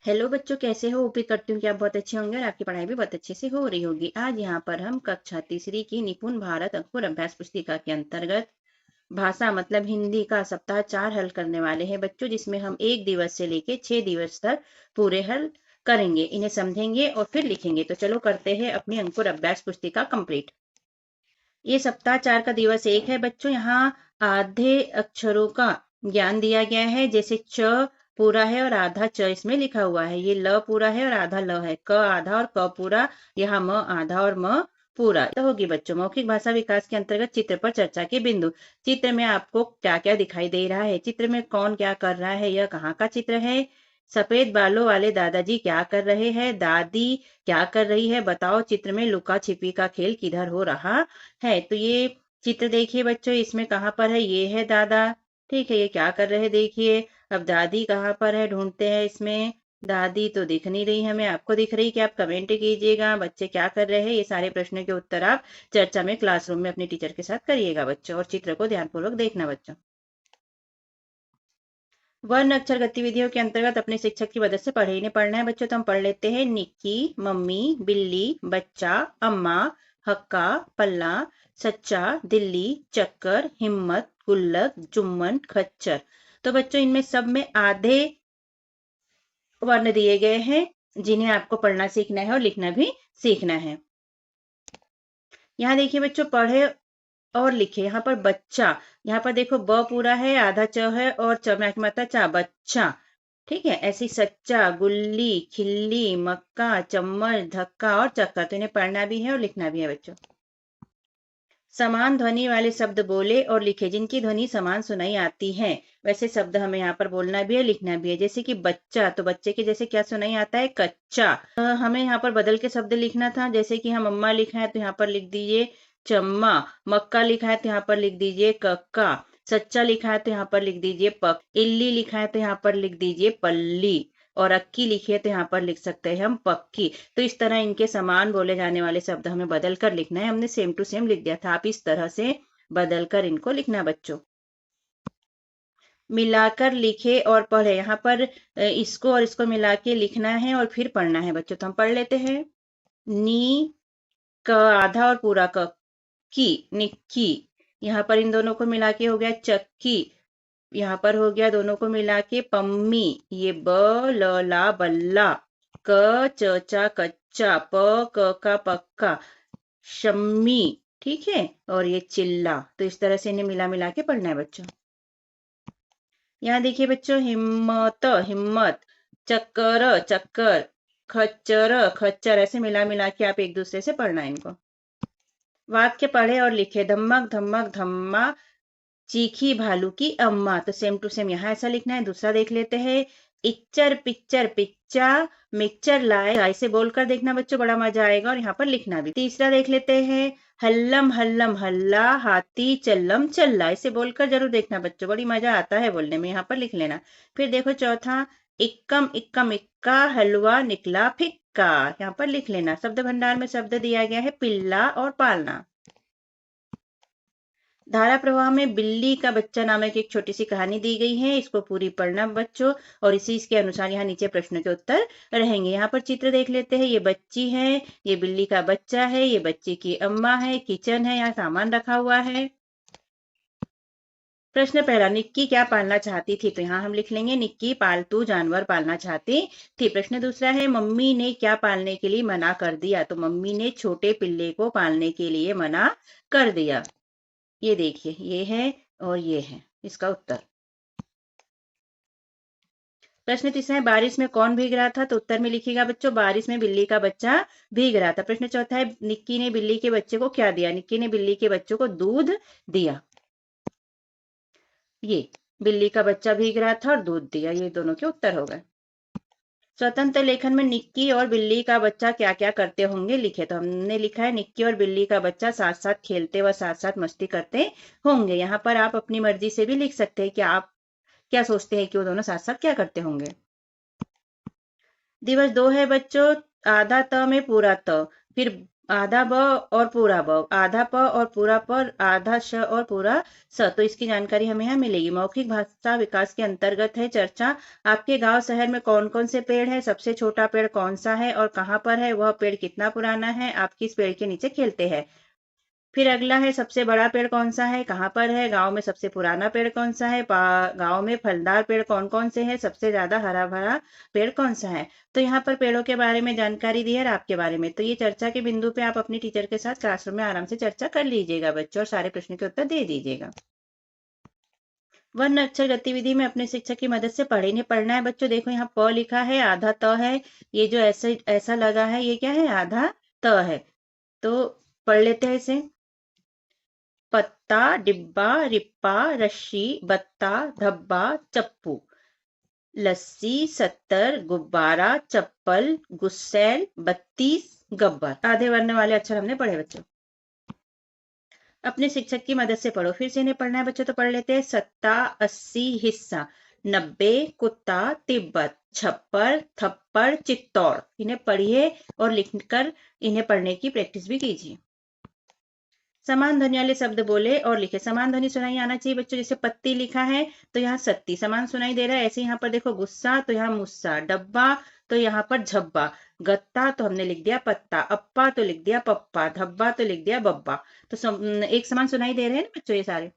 Hello बच्चों, कैसे हो? उम्मीद करती हूँ कि आप बहुत अच्छे होंगे और आपकी पढ़ाई भी बहुत अच्छे से हो रही होगी। आज यहाँ पर हम कक्षा तीसरी की निपुण भारत अंकुर अभ्यास पुस्तिका के अंतर्गत भाषा मतलब हिंदी का सप्ताह 4 हल करने वाले हैं बच्चों, जिसमें हम 1 दिवस से लेके 6 दिवस तक पूरे हल करेंगे, इन्हें समझेंगे और फिर लिखेंगे। तो चलो करते हैं अपनी अंकुर अभ्यास पुस्तिका कंप्लीट। ये सप्ताह 4 का दिवस 1 है बच्चों। यहाँ आधे अक्षरों का ज्ञान दिया गया है, जैसे च पूरा है और आधा च इसमें लिखा हुआ है। ये ल पूरा है और आधा ल है। क आधा और क पूरा। यहाँ म आधा और म पूरा। तो होगी बच्चों मौखिक भाषा विकास के अंतर्गत चित्र पर चर्चा के बिंदु। चित्र में आपको क्या क्या दिखाई दे रहा है, चित्र में कौन क्या कर रहा है, यह कहाँ का चित्र है। सफेद बालों वाले दादाजी क्या कर रहे हैं, दादी क्या कर रही है, बताओ चित्र में लुका छिपी का खेल किधर हो रहा है। तो ये चित्र देखिए बच्चों, इसमें कहाँ पर है, ये है दादा। ठीक है, ये क्या कर रहे हैं देखिए। अब दादी कहाँ पर है, ढूंढते हैं इसमें। दादी तो दिख नहीं रही हमें, आपको दिख रही कि आप कमेंट कीजिएगा। बच्चे क्या कर रहे हैं, ये सारे प्रश्नों के उत्तर आप चर्चा में क्लासरूम में अपने टीचर के साथ करिएगा बच्चों, और चित्र को ध्यानपूर्वक देखना बच्चों। वर्ण अक्षर गतिविधियों के अंतर्गत अपने शिक्षक की मदद से पढ़े। इन्हें पढ़ना है बच्चों, तो हम पढ़ लेते हैं। निक्की, मम्मी, बिल्ली, बच्चा, अम्मा, हक्का, पल्ला, सच्चा, दिल्ली, चक्कर, हिम्मत, गुल्लक, जुम्मन, खच्चर। तो बच्चों इनमें सब में आधे वर्ण दिए गए हैं, जिन्हें आपको पढ़ना सीखना है और लिखना भी सीखना है। यहाँ देखिए बच्चों, पढ़े और लिखे। यहाँ पर बच्चा, यहाँ पर देखो ब पूरा है, आधा च है और च में मात्रा चा, बच्चा। ठीक है, ऐसी सच्चा, गुल्ली, खिल्ली, मक्का, चम्मच, धक्का और चक्कर। तो इन्हें पढ़ना भी है और लिखना भी है बच्चों। समान ध्वनि वाले शब्द बोले और लिखे, जिनकी ध्वनि समान सुनाई आती है, वैसे शब्द हमें यहाँ पर बोलना भी है, लिखना भी है। जैसे कि बच्चा, तो बच्चे के जैसे क्या सुनाई आता है, कच्चा। हमें यहाँ पर बदल के शब्द लिखना था, जैसे कि हम अम्मा लिखा है तो यहाँ पर लिख दीजिए चम्मा। मक्का लिखा है तो यहाँ पर लिख दीजिए कक्का। सच्चा लिखा है तो यहाँ पर लिख दीजिए पक। इल्ली लिखा है तो यहाँ पर लिख दीजिए पल्ली। और अक्की लिखी है तो यहाँ पर लिख सकते हैं हम पक्की। तो इस तरह इनके समान बोले जाने वाले शब्द हमें बदल कर लिखना है। हमने सेम टू सेम लिख दिया था, आप इस तरह से बदल कर इनको लिखना बच्चों। मिलाकर लिखे और पढ़े, यहाँ पर इसको और इसको मिला के लिखना है और फिर पढ़ना है बच्चों। तो हम पढ़ लेते हैं। नी, क आधा और पूरा क, की, निक्की। यहाँ पर इन दोनों को मिला के हो गया चक्की। यहाँ पर हो गया दोनों को मिला के पम्मी। ये ब ल ला बल्ला। क च चा कच्चा। प क का पक्का। शम्मी। ठीक है, और ये चिल्ला। तो इस तरह से इन्हें मिला मिला के पढ़ना है बच्चों। यहाँ देखिए बच्चों, हिम्मत, हिम्मत, चक्कर, चक्कर, खच्चर, खच्चर। ऐसे मिला मिला के आप एक दूसरे से पढ़ना है इनको। वाक्य पढ़े और लिखे। धमक धमक धम्मा, चीखी भालू की अम्मा। तो सेम टू सेम यहाँ ऐसा लिखना है। दूसरा देख लेते हैं। इच्चर पिक्चर पिच्चा, मिक्सचर लाए। ऐसे बोलकर देखना बच्चों, बड़ा मजा आएगा और यहाँ पर लिखना भी। तीसरा देख लेते हैं। हल्लम हल्लम हल्ला, हाथी चल्लम चल्ला। इसे बोलकर जरूर देखना बच्चों, बड़ी मजा आता है बोलने में, यहाँ पर लिख लेना। फिर देखो चौथा। इक्कम इक्कम इक्का, हलवा निकला फिक्का। यहाँ पर लिख लेना। शब्द भंडार में शब्द दिया गया है पिल्ला और पालना। धारा प्रवाह में बिल्ली का बच्चा नामक एक छोटी सी कहानी दी गई है, इसको पूरी पढ़ना बच्चों, और इसी के अनुसार यहाँ नीचे प्रश्नों के उत्तर रहेंगे। यहाँ पर चित्र देख लेते हैं। ये बच्ची है, ये बिल्ली का बच्चा है, ये बच्ची की अम्मा है, किचन है, यहाँ सामान रखा हुआ है। प्रश्न पहला, निक्की क्या पालना चाहती थी? तो यहाँ हम लिख लेंगे निक्की पालतू जानवर पालना चाहती थी। प्रश्न दूसरा है, मम्मी ने क्या पालने के लिए मना कर दिया? तो मम्मी ने छोटे पिल्ले को पालने के लिए मना कर दिया। ये देखिए, ये है और ये है इसका उत्तर। प्रश्न तीसरा है, बारिश में कौन भीग रहा था? तो उत्तर में लिखिएगा बच्चों, बारिश में बिल्ली का बच्चा भीग रहा था। प्रश्न चौथा है, निक्की ने बिल्ली के बच्चे को क्या दिया? निक्की ने बिल्ली के बच्चों को दूध दिया। ये बिल्ली का बच्चा भीग रहा था और दूध दिया, ये दोनों के उत्तर हो गए। स्वतंत्र लेखन में निक्की और बिल्ली का बच्चा क्या क्या करते होंगे लिखे। तो हमने लिखा है निक्की और बिल्ली का बच्चा साथ साथ खेलते व साथ साथ मस्ती करते होंगे। यहाँ पर आप अपनी मर्जी से भी लिख सकते हैं कि आप क्या सोचते हैं कि वो दोनों साथ साथ क्या करते होंगे। दिवस 2 है बच्चों। आधा त में पूरा त, फिर आधा ब और पूरा ब, आधा प और पूरा प, आधा श और पूरा स। तो इसकी जानकारी हमें यहाँ मिलेगी। मौखिक भाषा विकास के अंतर्गत है चर्चा। आपके गांव शहर में कौन कौन से पेड़ है, सबसे छोटा पेड़ कौन सा है और कहाँ पर है, वह पेड़ कितना पुराना है, आप किस पेड़ के नीचे खेलते हैं। फिर अगला है सबसे बड़ा पेड़ कौन सा है, कहाँ पर है, गांव में सबसे पुराना पेड़ कौन सा है, गांव में फलदार पेड़ कौन कौन से हैं, सबसे ज्यादा हरा भरा पेड़ कौन सा है। तो यहाँ पर पेड़ों के बारे में जानकारी दी है और आपके बारे में। तो ये चर्चा के बिंदु पे आप अपनी टीचर के साथ क्लासरूम में आराम से चर्चा कर लीजिएगा बच्चों, और सारे प्रश्नों के उत्तर दे दीजिएगा। वर्ण अक्षर गतिविधि में अपने शिक्षक की मदद से पढ़ना है बच्चों। देखो यहाँ प लिखा है, आधा त है, ये जो ऐसे ऐसा लगा है ये क्या है, आधा त है। तो पढ़ लेते हैं इसे। पत्ता, डिब्बा, रिप्पा, रस्सी, बत्ता, धब्बा, चप्पू, लस्सी, 70, गुब्बारा, चप्पल, गुस्सैल, 32, गब्बर। आधे वर्ण वाले अक्षर हमने पढ़े बच्चों। अपने शिक्षक की मदद से पढ़ो। फिर से इन्हें पढ़ना है बच्चों, तो पढ़ लेते हैं। 70, 80, हिस्सा, 90, कुत्ता, तिब्बत, छप्पर, थप्पड़, चित्तौड़। इन्हें पढ़िए और लिखकर इन्हें पढ़ने की प्रैक्टिस भी कीजिए। समान ध्वनि वाले शब्द बोले और लिखे। समान ध्वनि सुनाई आना चाहिए बच्चों। जैसे पत्ती लिखा है तो यहाँ सत्ती समान सुनाई दे रहा है। ऐसे यहाँ पर देखो गुस्सा तो यहाँ मुस्सा, डब्बा तो यहाँ पर झब्बा, गत्ता तो हमने लिख दिया पत्ता, अप्पा तो लिख दिया पप्पा, धब्बा तो लिख दिया बब्बा। तो एक समान सुनाई दे रहे हैं ना बच्चों ये सारे।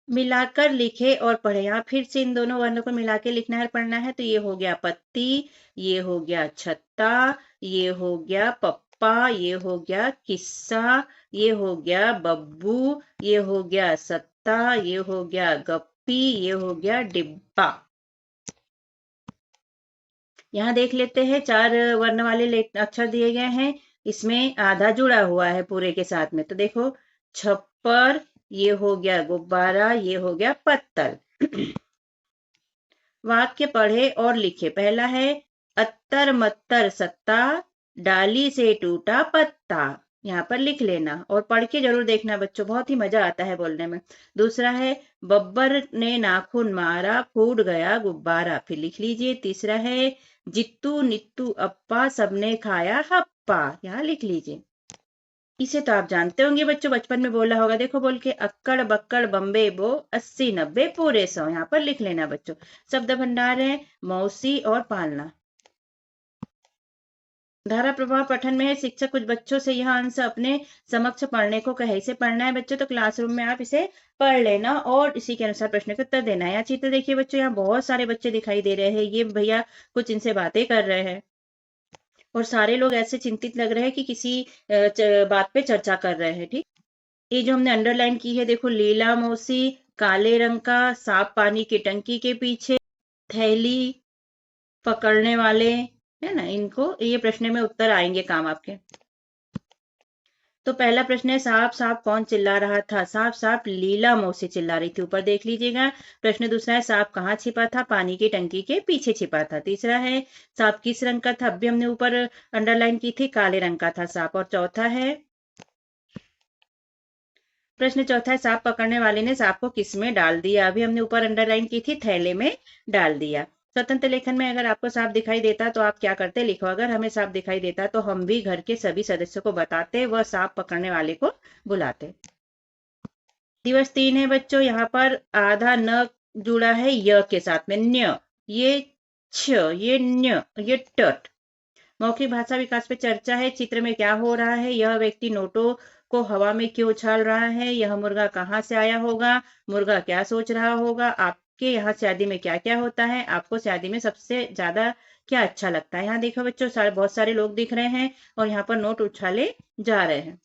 मिलाकर लिखे और पढ़े। यहाँ फिर से इन दोनों वर्णों को मिला के लिखना है, पढ़ना है। तो ये हो गया पत्ती, ये हो गया छत्ता, ये हो गया पप्पा, ये हो गया किस्सा, ये हो गया बब्बू, ये हो गया सत्ता, ये हो गया गप्पी, ये हो गया डिब्बा। यहाँ देख लेते हैं 4 वर्ण वाले अक्षर दिए गए हैं। इसमें आधा जुड़ा हुआ है पूरे के साथ में। तो देखो छप्पर, ये हो गया गुब्बारा, ये हो गया पत्तल। वाक्य पढ़े और लिखे। पहला है अत्तर मत्तर सत्ता, डाली से टूटा पत्ता। यहाँ पर लिख लेना और पढ़ के जरूर देखना बच्चों, बहुत ही मजा आता है बोलने में। दूसरा है बब्बर ने नाखून मारा, फूट गया गुब्बारा। फिर लिख लीजिए। तीसरा है जित्तू नित्तू अप्पा, सबने खाया हप्पा। यहाँ लिख लीजिए। इसे तो आप जानते होंगे बच्चों, बचपन में बोला होगा। देखो बोल के अक्कड़ बक्कड़ बम्बे बो, 80 90 पूरे 100। यहाँ पर लिख लेना बच्चों। शब्द भंडार है मौसी और पालना। धारा प्रवाह पठन में है शिक्षक कुछ बच्चों से यह अंश अपने समक्ष पढ़ने को कहे। इसे पढ़ना है बच्चों, तो क्लासरूम में आप इसे पढ़ लेना और इसी के अनुसार प्रश्न के उत्तर देना है। यहाँ चित्र देखिए बच्चों, यहाँ बहुत सारे बच्चे दिखाई दे रहे हैं। ये भैया कुछ इनसे बातें कर रहे हैं और सारे लोग ऐसे चिंतित लग रहे हैं कि किसी बात पे चर्चा कर रहे हैं। ठीक, ये जो हमने अंडरलाइन की है देखो, लीला मौसी, काले रंग का सांप पानी की टंकी के पीछे, थैली पकड़ने वाले, है ना, इनको ये प्रश्न में उत्तर आएंगे काम आपके। तो पहला प्रश्न है सांप सांप कौन चिल्ला रहा था। सांप सांप लीला मौसी चिल्ला रही थी, ऊपर देख लीजिएगा। प्रश्न दूसरा है सांप कहाँ छिपा था, पानी की टंकी के पीछे छिपा था। तीसरा है सांप किस रंग का था, अभी हमने ऊपर अंडरलाइन की थी, काले रंग का था सांप। और चौथा है प्रश्न चौथा है सांप पकड़ने वाले ने सांप को किस में डाल दिया, अभी हमने ऊपर अंडरलाइन की थी, थैले में डाल दिया। स्वतंत्र लेखन में अगर आपको सांप दिखाई देता तो आप क्या करते, लिखो। अगर हमें सांप दिखाई देता तो हम भी घर के सभी सदस्यों को बताते, वह सांप पकड़ने वाले को बुलाते। दिवस 3 है बच्चों, यहाँ पर आधा न जुड़ा है य के साथ में, न्य, ये छ, ये न्य, ये टट। मौखिक भाषा विकास पे चर्चा है। चित्र में क्या हो रहा है, यह व्यक्ति नोटों को हवा में क्यों उछाल रहा है, यह मुर्गा कहाँ से आया होगा, मुर्गा क्या सोच रहा होगा, आपके यहाँ शादी में क्या क्या होता है, आपको शादी में सबसे ज्यादा क्या अच्छा लगता है। यहाँ देखो बच्चों, बहुत सारे लोग दिख रहे हैं और यहाँ पर नोट उछाले जा रहे हैं।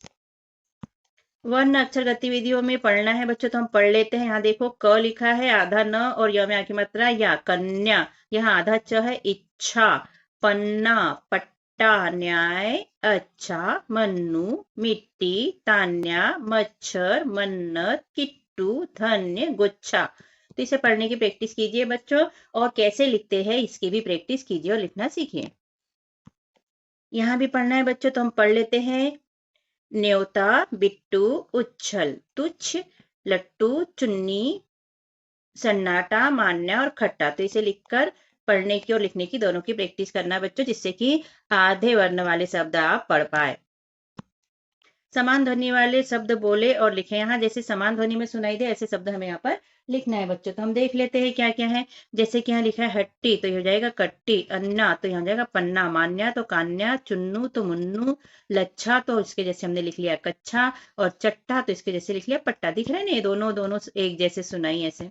वर्ण अक्षर गतिविधियों में पढ़ना है बच्चों, तो हम पढ़ लेते हैं। यहाँ देखो क लिखा है, आधा न और य में आखिरी मात्रा या, कन्या। यहाँ आधा च है, इच्छा, पन्ना, पट्टा, न्याय, अच्छा, मन्नू, मिट्टी, तान्या, मच्छर, मन्नत, किट्टू, धन्य, गुच्छा। तो इसे पढ़ने की प्रैक्टिस कीजिए बच्चों, और कैसे लिखते हैं इसकी भी प्रैक्टिस कीजिए और लिखना सीखिए। यहाँ भी पढ़ना है बच्चों, तो हम पढ़ लेते हैं। न्योता, बिट्टू, उच्छल, तुच्छ, लट्टू, चुन्नी, सन्नाटा, मान्या और खट्टा। तो इसे लिखकर पढ़ने की और लिखने की दोनों की प्रैक्टिस करना बच्चों, जिससे कि आधे वर्ण वाले शब्द आप पढ़ पाए। समान ध्वनि वाले शब्द बोले और लिखे। यहाँ जैसे समान ध्वनि में सुनाई दे ऐसे शब्द हमें यहाँ पर लिखना है बच्चों। तो हम देख लेते हैं क्या क्या है। जैसे कि यहाँ लिखा है हट्टी, तो ये हो जाएगा कट्टी। अन्ना, तो यहाँ हो जाएगा पन्ना। मान्या, तो कान्या। चुन्नू, तो मुन्नू। लच्छा, तो इसके जैसे हमने लिख लिया कच्छा। और चट्टा, तो इसके जैसे लिख लिया पट्टा। दिख रहा है ना, ये दोनों दोनों एक जैसे सुनाई ऐसे।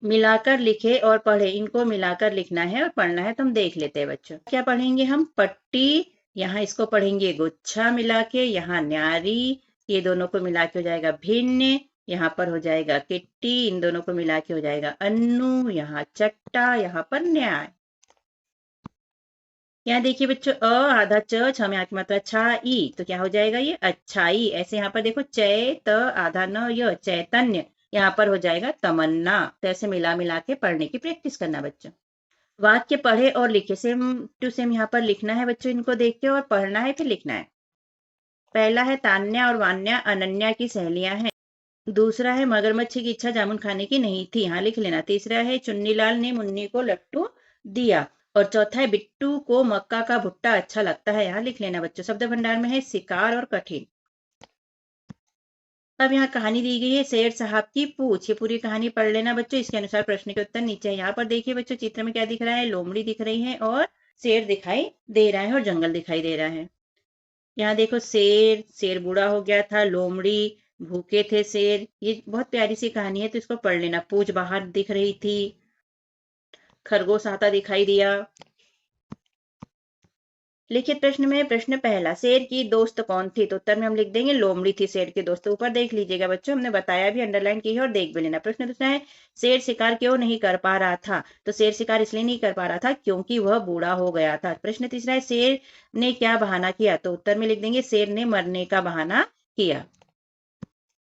मिलाकर लिखे और पढ़े, इनको मिलाकर लिखना है और पढ़ना है। तो हम देख लेते हैं बच्चों। क्या पढ़ेंगे हम? पट्टी, यहाँ इसको पढ़ेंगे गुच्छा मिला के। यहाँ न्यारी, ये दोनों को मिला के हो जाएगा भिन्न। यहाँ पर हो जाएगा किट्टी, इन दोनों को मिला के हो जाएगा अन्नू। यहाँ चट्टा, यहाँ पर न्याय। यहाँ देखिए बच्चों, आधा च, छ में आ की मात्रा छा, ई, तो क्या हो जाएगा ये? अच्छाई। ऐसे यहाँ पर देखो चै त आधा न य, चैतन्य। यहाँ पर हो जाएगा तमन्ना। तो ऐसे मिला मिला के पढ़ने की प्रैक्टिस करना बच्चों। वाक्य पढ़े और लिखे, सेम टू सेम यहाँ पर लिखना है बच्चों। इनको देख के और पढ़ना है फिर लिखना है। पहला है तान्या और वान्या अनन्या की सहेलियां हैं। दूसरा है मगरमच्छ की इच्छा जामुन खाने की नहीं थी, यहाँ लिख लेना। तीसरा है चुन्नीलाल ने मुन्नी को लट्टू दिया। और चौथा है बिट्टू को मक्का का भुट्टा अच्छा लगता है, यहाँ लिख लेना बच्चों। शब्द भंडार में है शिकार और कठिन। अब यहाँ कहानी दी गई है शेर साहब की पूछ। ये पूरी कहानी पढ़ लेना बच्चों। इसके अनुसार प्रश्न के उत्तर नीचे है। यहाँ पर देखिए बच्चों, चित्र में क्या दिख रहा है? लोमड़ी दिख रही है और शेर दिखाई दे रहा है और जंगल दिखाई दे रहा है। यहाँ देखो शेर, शेर बूढ़ा हो गया था। लोमड़ी, भूखे थे शेर। ये बहुत प्यारी सी कहानी है, तो इसको पढ़ लेना। पूछ बाहर दिख रही थी। खरगोश आता दिखाई दिया। लिखित प्रश्न में प्रश्न पहला, शेर की दोस्त कौन थी? तो उत्तर में हम लिख देंगे लोमड़ी थी शेर की दोस्त। ऊपर देख लीजिएगा बच्चों, हमने बताया भी, अंडरलाइन की है और देख भी लेना। प्रश्न दूसरा है, शेर शिकार क्यों नहीं कर पा रहा था? तो शेर शिकार इसलिए नहीं कर पा रहा था क्योंकि वह बूढ़ा हो गया था। प्रश्न तीसरा है, शेर ने क्या बहाना किया? तो उत्तर में लिख देंगे शेर ने मरने का बहाना किया।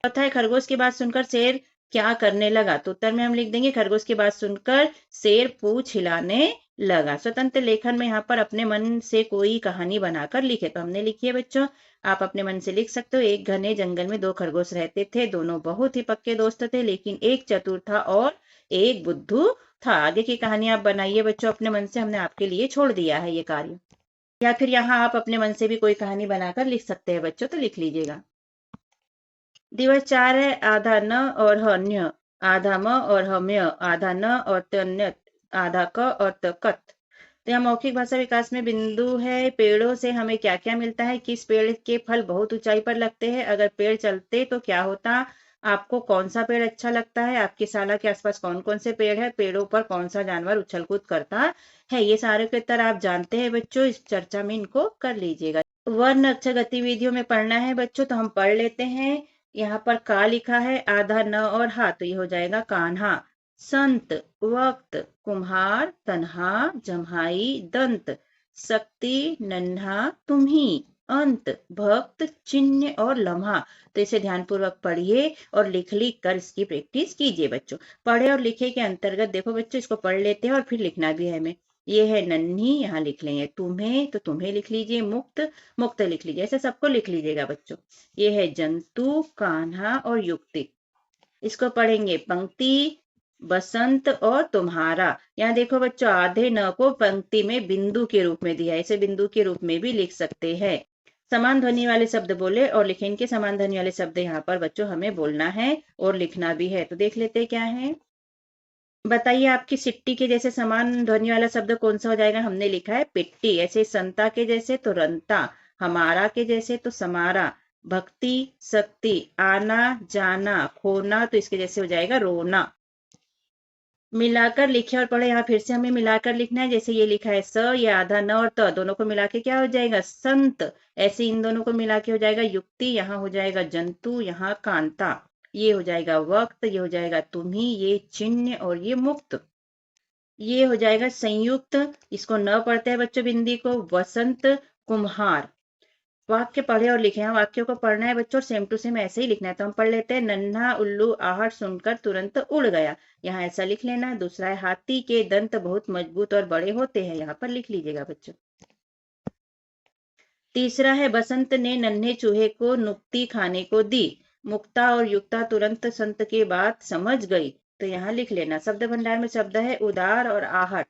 चौथा है, खरगोश की बात सुनकर शेर क्या करने लगा? तो उत्तर में हम लिख देंगे खरगोश की बात सुनकर शेर पूंछ हिलाने लगा। स्वतंत्र लेखन में यहाँ पर अपने मन से कोई कहानी बनाकर लिखे। तो हमने लिखी है बच्चों, आप अपने मन से लिख सकते हो। एक घने जंगल में दो खरगोश रहते थे। दोनों बहुत ही पक्के दोस्त थे, लेकिन एक चतुर था और एक बुद्धू था। आगे की कहानी आप बनाइए बच्चों अपने मन से, हमने आपके लिए छोड़ दिया है ये कार्य। या फिर यहाँ आप अपने मन से भी कोई कहानी बनाकर लिख सकते हैं बच्चों, तो लिख लीजिएगा। दिवस 4 है, आधा न और हन्य, आधा म और हम्य, आधा न और तन्यत, आधा क और तकत। तो यहाँ मौखिक भाषा विकास में बिंदु है, पेड़ों से हमें क्या क्या मिलता है? किस पेड़ के फल बहुत ऊंचाई पर लगते हैं? अगर पेड़ चलते तो क्या होता? आपको कौन सा पेड़ अच्छा लगता है? आपकी शाला के आसपास कौन कौन से पेड़ है? पेड़ों पर कौन सा जानवर उछल कूद करता है? ये सारे के उत्तर आप जानते हैं बच्चों, इस चर्चा में इनको कर लीजिएगा। वर्ण अक्षर गतिविधियों में पढ़ना है बच्चों, तो हम पढ़ लेते हैं। यहाँ पर का लिखा है, आधा न और हा, तो ये हो जाएगा कान्हा। संत, वक्त, कुम्हार, तन्हा, जम्हाई, दंत, शक्ति, नन्हा, तुम्ही, अंत, भक्त, चिन्ह और लम्हा। तो इसे ध्यानपूर्वक पढ़िए और लिख लिख कर इसकी प्रैक्टिस कीजिए बच्चों। पढ़े और लिखे के अंतर्गत देखो बच्चों, इसको पढ़ लेते हैं और फिर लिखना भी है हमें। ये है नन्ही, यहाँ लिख लेंगे। तुम्हें, तो तुम्हें लिख लीजिए। मुक्त, मुक्त लिख लीजिए। ऐसे सबको लिख लीजिएगा बच्चों। ये है जंतु, कान्हा और युक्ति। इसको पढ़ेंगे पंक्ति, बसंत और तुम्हारा। यहाँ देखो बच्चों, आधे न को पंक्ति में बिंदु के रूप में दिया है, इसे बिंदु के रूप में भी लिख सकते हैं। समान ध्वनि वाले शब्द बोले और लिखे। इनके समान ध्वनि वाले शब्द यहाँ पर बच्चों हमें बोलना है और लिखना भी है। तो देख लेते क्या है। बताइए, आपकी सिट्टी के जैसे समान ध्वनि वाला शब्द कौन सा हो जाएगा? हमने लिखा है पिट्टी। ऐसे संता के जैसे तो रंता, हमारा के जैसे तो समारा, भक्ति, शक्ति, आना जाना, खोना, तो इसके जैसे हो जाएगा रोना। मिलाकर लिखे और पढ़े। यहाँ फिर से हमें मिलाकर लिखना है। जैसे ये लिखा है स, ये आधा न और त, दोनों को मिला के क्या हो जाएगा? संत। ऐसे इन दोनों को मिला के हो जाएगा युक्ति। यहाँ हो जाएगा जंतु, यहाँ कांता। ये हो जाएगा वक्त, ये हो जाएगा तुम्ही, ये चिन्ह और ये मुक्त। ये हो जाएगा संयुक्त। इसको न पढ़ते हैं बच्चों बिंदी को। वसंत, कुम्हार। वाक्य पढ़े और लिखे। वाक्यों को पढ़ना है बच्चों, सेम टू सेम ऐसे ही लिखना है। तो हम पढ़ लेते हैं, नन्हा उल्लू आहट सुनकर तुरंत उड़ गया। यहाँ ऐसा लिख लेना। दूसरा है, हाथी के दंत बहुत मजबूत और बड़े होते हैं। यहाँ पर लिख लीजिएगा बच्चों। तीसरा है, बसंत ने नन्हे चूहे को नुक्ति खाने को दी। मुक्ता और युक्ता तुरंत संत की बात समझ गई। तो यहाँ लिख लेना। शब्द भंडार में शब्द है उदार और आहट।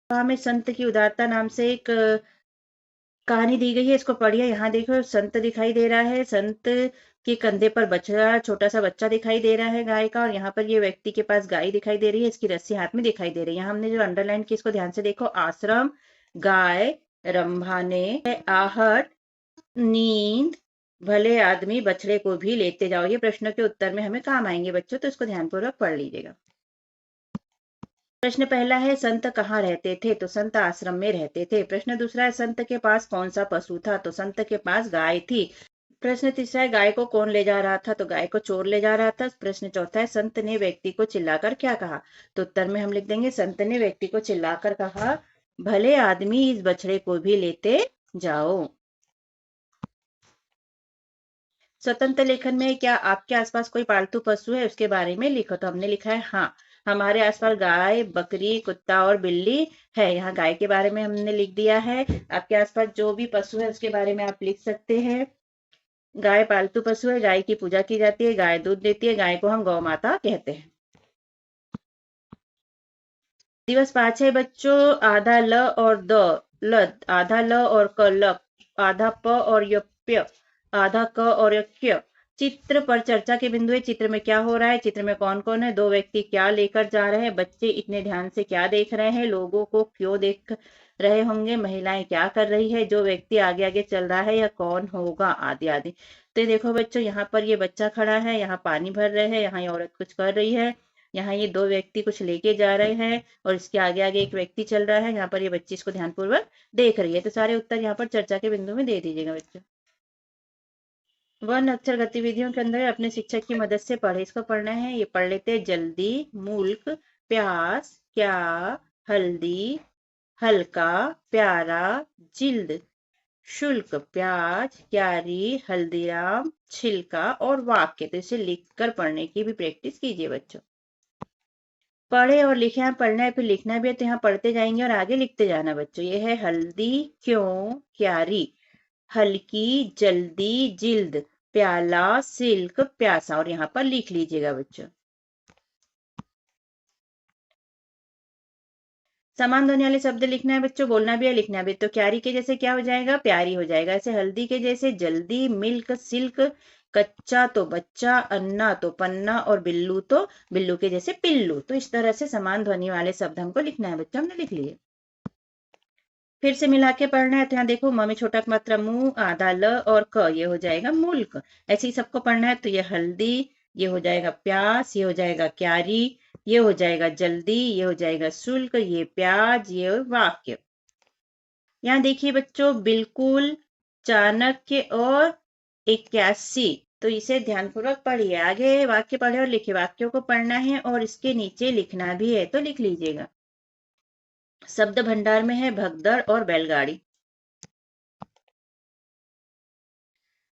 हमें संत की उदारता नाम से एक कहानी दी गई है, इसको पढ़िए। यहाँ देखो संत दिखाई दे रहा है, संत के कंधे पर बछड़ा, छोटा सा बच्चा दिखाई दे रहा है गाय का, और यहाँ पर ये व्यक्ति के पास गाय दिखाई दे रही है, इसकी रस्सी हाथ में दिखाई दे रही है। यहाँ हमने जो अंडरलाइन की इसको ध्यान से देखो, आश्रम, गाय, रंभाने, आहट, नींद, भले आदमी बछड़े को भी लेते जाओ। ये प्रश्नों के उत्तर में हमें काम आएंगे बच्चों, तो इसको ध्यानपूर्वक पढ़ लीजिएगा। प्रश्न पहला है संत कहाँ रहते थे, तो संत आश्रम में रहते थे। प्रश्न दूसरा है संत के पास कौन सा पशु था, तो संत के पास गाय थी। प्रश्न तीसरा है गाय को कौन ले जा रहा था, तो गाय को चोर ले जा रहा था। प्रश्न चौथा है संत ने व्यक्ति को चिल्लाकर क्या कहा, तो उत्तर में हम लिख देंगे संत ने व्यक्ति को चिल्लाकर कहा, भले आदमी इस बछड़े को भी लेते जाओ। स्वतंत्र लेखन में क्या आपके आसपास कोई पालतू पशु है, उसके बारे में लिखो, तो हमने लिखा है हाँ, हमारे आसपास गाय, बकरी, कुत्ता और बिल्ली है। यहाँ गाय के बारे में हमने लिख दिया है। आपके आसपास जो भी पशु है उसके बारे में आप लिख सकते हैं। गाय पालतू पशु है, गाय की पूजा की जाती है, गाय दूध देती है, गाय को हम गौ माता कहते हैं। दिवस 5 है बच्चों, आधा ल और द, ल, आधा ल और क, ल, आधा प और यप्य, आधा क और यक्य। चित्र पर चर्चा के बिंदु है, चित्र में क्या हो रहा है, चित्र में कौन कौन है, दो व्यक्ति क्या लेकर जा रहे हैं, बच्चे इतने ध्यान से क्या देख रहे हैं, लोगों को क्यों देख रहे होंगे, महिलाएं क्या कर रही है, जो व्यक्ति आगे आगे चल रहा है यह कौन होगा, आदि आदि। तो देखो बच्चों, यहाँ पर ये बच्चा खड़ा है, यहाँ पानी भर रहे हैं, यहाँ ये औरत कुछ कर रही है, यहाँ ये दो व्यक्ति कुछ लेके जा रहे हैं, और इसके आगे आगे एक व्यक्ति चल रहा है। यहाँ पर ये बच्ची इसको ध्यानपूर्वक देख रही है। तो सारे उत्तर यहाँ पर चर्चा के बिंदु में दे दीजिएगा बच्चों। वन अक्षर गतिविधियों के अंदर अपने शिक्षक की मदद से पढ़े, इसको पढ़ना है। ये पढ़ लेते हैं, जल्दी, मुल्क, प्यास, क्या, हल्दी, हल्का, प्यारा, जिल्द, शुल्क, प्याज, क्यारी, हल्दीराम, छिलका और वाक्य। तो इसे लिखकर पढ़ने की भी प्रैक्टिस कीजिए बच्चों। पढ़े और लिखे, यहाँ पढ़ना है फिर लिखना भी है, तो यहाँ पढ़ते जाएंगे और आगे लिखते जाना बच्चों। ये है हल्दी, क्यों, क्यारी, हल्की, जल्दी, जिल्द, प्याला, सिल्क, प्यासा, और यहाँ पर लिख लीजिएगा बच्चों। समान ध्वनि वाले शब्द लिखना है बच्चों, बोलना भी है लिखना भी। तो क्यारी के जैसे क्या हो जाएगा, प्यारी हो जाएगा। ऐसे हल्दी के जैसे जल्दी, मिल्क, सिल्क, कच्चा तो बच्चा, अन्ना तो पन्ना, और बिल्लू तो बिल्लू के जैसे पिल्लू। तो इस तरह से समान ध्वनि वाले शब्द हमको लिखना है बच्चों, हमने लिख लिए। फिर से मिला के पढ़ना है, तो यहाँ देखो म में छोटा मात्रा मुंह, आधा ल और क, ये हो जाएगा मुल्क। ऐसे ही सबको पढ़ना है। तो ये हल्दी, ये हो जाएगा प्यास, ये हो जाएगा क्यारी, ये हो जाएगा जल्दी, ये हो जाएगा शुल्क, ये प्याज, ये वाक्य। यहाँ देखिए बच्चों, बिल्कुल, चाणक्य और 81। तो इसे ध्यानपूर्वक पढ़िए, आगे वाक्य पढ़े और लिखे। वाक्यों को पढ़ना है और इसके नीचे लिखना भी है, तो लिख लीजिएगा। शब्द भंडार में है भगदड़ और बैलगाड़ी।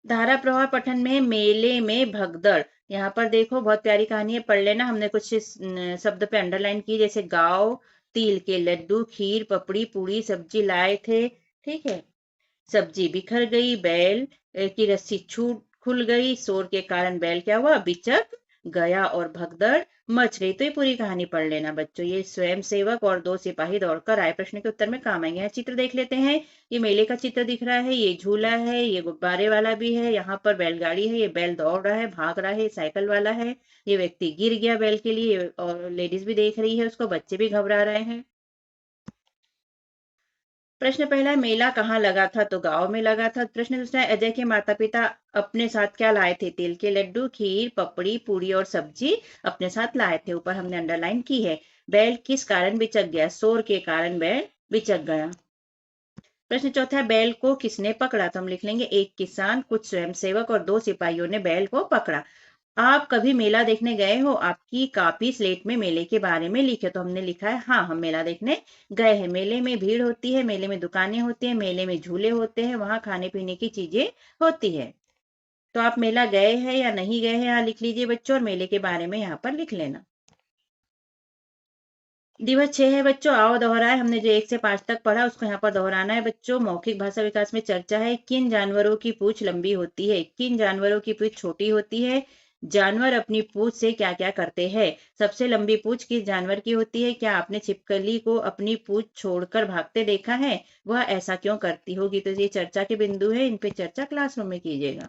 धारा प्रवाह पठन में मेले में भगदड़। यहाँ पर देखो बहुत प्यारी कहानी है, पढ़ लेना। हमने कुछ शब्द पे अंडरलाइन की, जैसे गांव, तिल के लड्डू, खीर, पपड़ी, पूरी, सब्जी लाए थे। ठीक है, सब्जी बिखर गई, बैल की रस्सी छूट खुल गई, शोर के कारण बैल क्या हुआ, बिचक गया, और भगदड़ मच गई। तो ये पूरी कहानी पढ़ लेना बच्चों। ये स्वयं सेवक और दो सिपाही दौड़कर आए, प्रश्न के उत्तर में काम आएंगे। यहाँ चित्र देख लेते हैं, ये मेले का चित्र दिख रहा है, ये झूला है, ये गुब्बारे वाला भी है, यहाँ पर बैलगाड़ी है, ये बैल दौड़ रहा है, भाग रहा है, साइकिल वाला है, ये व्यक्ति गिर गया बैल के लिए, और लेडीज भी देख रही है उसको, बच्चे भी घबरा रहे हैं। प्रश्न पहला, मेला कहाँ लगा था, तो गांव में लगा था। प्रश्न दूसरा, अजय के माता पिता अपने साथ क्या लाए थे, तिल के लड्डू, खीर, पपड़ी, पूरी और सब्जी अपने साथ लाए थे। ऊपर हमने अंडरलाइन की है। बैल किस कारण बिचक गया, शोर के कारण बैल बिचक गया। प्रश्न चौथा है, बैल को किसने पकड़ा, तो हम लिख लेंगे एक किसान, कुछ स्वयंसेवक और दो सिपाहियों ने बैल को पकड़ा। आप कभी मेला देखने गए हो, आपकी कॉपी स्लेट में मेले के बारे में लिखे, तो हमने लिखा है हाँ, हम मेला देखने गए हैं। मेले में भीड़ होती है, मेले में दुकानें होती है, मेले में झूले होते हैं, वहां खाने पीने की चीजें होती है। तो आप मेला गए हैं या नहीं गए हैं यहाँ लिख लीजिए बच्चों, और मेले के बारे में यहाँ पर लिख लेना। दिवस 6 है बच्चों, आओ दोहराए। हमने जो 1 से 5 तक पढ़ा उसको यहाँ पर दोहराना है बच्चों। मौखिक भाषा विकास में चर्चा है, किन जानवरों की पूंछ लंबी होती है, किन जानवरों की पूंछ छोटी होती है, जानवर अपनी पूंछ से क्या क्या करते हैं? सबसे लंबी पूंछ किस जानवर की होती है? क्या आपने छिपकली को अपनी पूंछ छोड़कर भागते देखा है? वह ऐसा क्यों करती होगी? तो ये चर्चा के बिंदु है, इन पे चर्चा क्लासरूम में कीजिएगा।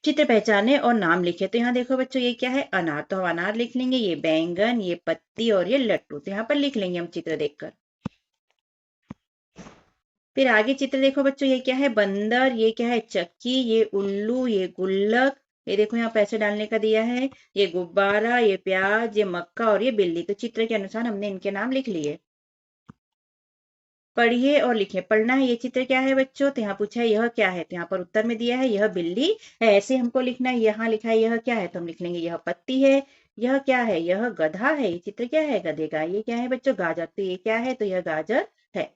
चित्र पहचाने और नाम लिखे। तो यहाँ देखो बच्चों, ये क्या है? अनार। तो हम अनार लिख लेंगे। ये बैंगन, ये पत्ती और ये लट्टू। तो यहाँ पर लिख लेंगे हम चित्र देखकर। फिर आगे चित्र देखो बच्चों, ये क्या है? बंदर। ये क्या है? चक्की। ये उल्लू। ये गुल्लक। ये देखो यहाँ पैसे डालने का दिया है। ये गुब्बारा। ये प्याज। ये मक्का और ये बिल्ली। तो चित्र के अनुसार हमने इनके नाम लिख लिए। पढ़िए और लिखिए। पढ़ना है। ये चित्र क्या है बच्चों? तो यहाँ पूछा है यह क्या है? तो यहाँ पर उत्तर में दिया है यह बिल्ली है। ऐसे हमको लिखना है। यहाँ लिखा है यह क्या है? तो हम लिख लेंगे यह पत्ती है। यह क्या है? यह गधा है। ये चित्र क्या है? गधे का। ये क्या है बच्चों? गाजर। तो ये क्या है? तो यह गाजर है।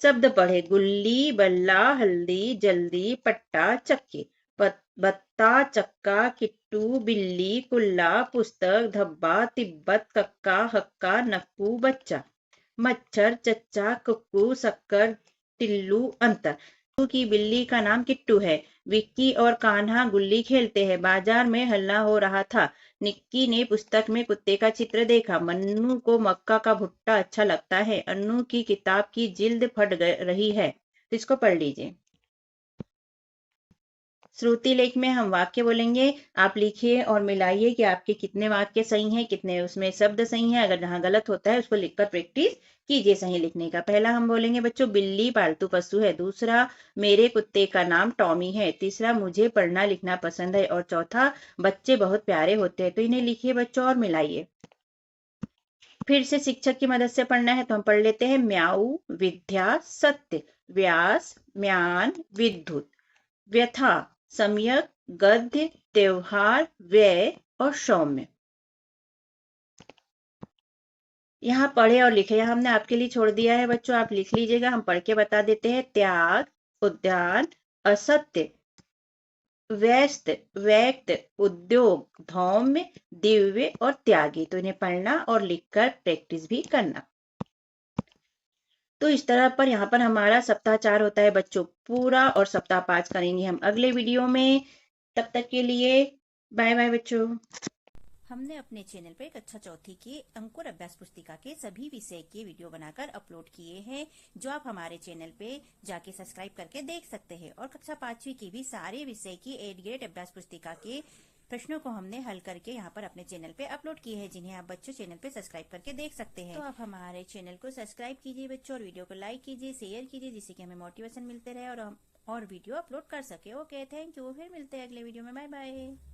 शब्द पढ़े। गुल्ली, बल्ला, हल्दी, जल्दी, पट्टा, चक्की। बत्ता, चक्का, किट्टू, बिल्ली, कुल्ला, पुस्तक, धब्बा, तिब्बत, कक्का, हक्का, नक्कू, बच्चा। मच्छर, चच्चा, कुक्कू, शक्कर, टिल्लू, अंतर। किट्टू की बिल्ली का नाम किट्टू है। विक्की और कान्हा गुल्ली खेलते हैं। बाजार में हल्ला हो रहा था। निक्की ने पुस्तक में कुत्ते का चित्र देखा। मन्नू को मक्का का भुट्टा अच्छा लगता है। अन्नू की किताब की जिल्द फट रही है। तो इसको पढ़ लीजिए। श्रुति लेख में हम वाक्य बोलेंगे। आप लिखिए और मिलाइए कि आपके कितने वाक्य सही हैं, कितने उसमें शब्द सही हैं। अगर जहां गलत होता है उसको लिखकर प्रैक्टिस कीजिए सही लिखने का। पहला हम बोलेंगे बच्चों, बिल्ली पालतू पशु है। दूसरा, मेरे कुत्ते का नाम टॉमी है। तीसरा, मुझे पढ़ना लिखना पसंद है। और चौथा, बच्चे बहुत प्यारे होते हैं। तो इन्हें लिखिए बच्चों और मिलाइए। फिर से शिक्षक की मदद से पढ़ना है तो हम पढ़ लेते हैं। म्याऊ, विद्या, सत्य, व्यास, म्यान, विद्युत, व्यथा, सम्यक, गद्य, त्योहार, व्यय और सौम्य। यहाँ पढ़े और लिखे। यहाँ हमने आपके लिए छोड़ दिया है बच्चों, आप लिख लीजिएगा। हम पढ़ के बता देते हैं। त्याग, उद्यान, असत्य, व्यस्त, व्यक्त, उद्योग, धौम्य, दिव्य और त्यागी। तो इन्हें पढ़ना और लिखकर प्रैक्टिस भी करना। तो इस तरह पर यहाँ पर हमारा सप्ताह 4 होता है बच्चों पूरा, और सप्ताह 5 करेंगे हम अगले वीडियो में। तब तक के लिए बाय बाय बच्चों। हमने अपने चैनल पर कक्षा चौथी के अंकुर अभ्यास पुस्तिका के सभी विषय के वीडियो बनाकर अपलोड किए हैं, जो आप हमारे चैनल पे जाके सब्सक्राइब करके देख सकते हैं। और कक्षा 5वीं की भी सारे विषय की 8 ग्रेड अभ्यास पुस्तिका के प्रश्नों को हमने हल करके यहाँ पर अपने चैनल पे अपलोड किए हैं, जिन्हें आप बच्चों चैनल पे सब्सक्राइब करके देख सकते हैं। तो आप हमारे चैनल को सब्सक्राइब कीजिए बच्चों, और वीडियो को लाइक कीजिए, शेयर कीजिए, जिससे कि हमें मोटिवेशन मिलते रहे और हम और वीडियो अपलोड कर सके। Okay, thank you. फिर मिलते हैं अगले वीडियो में। Bye bye.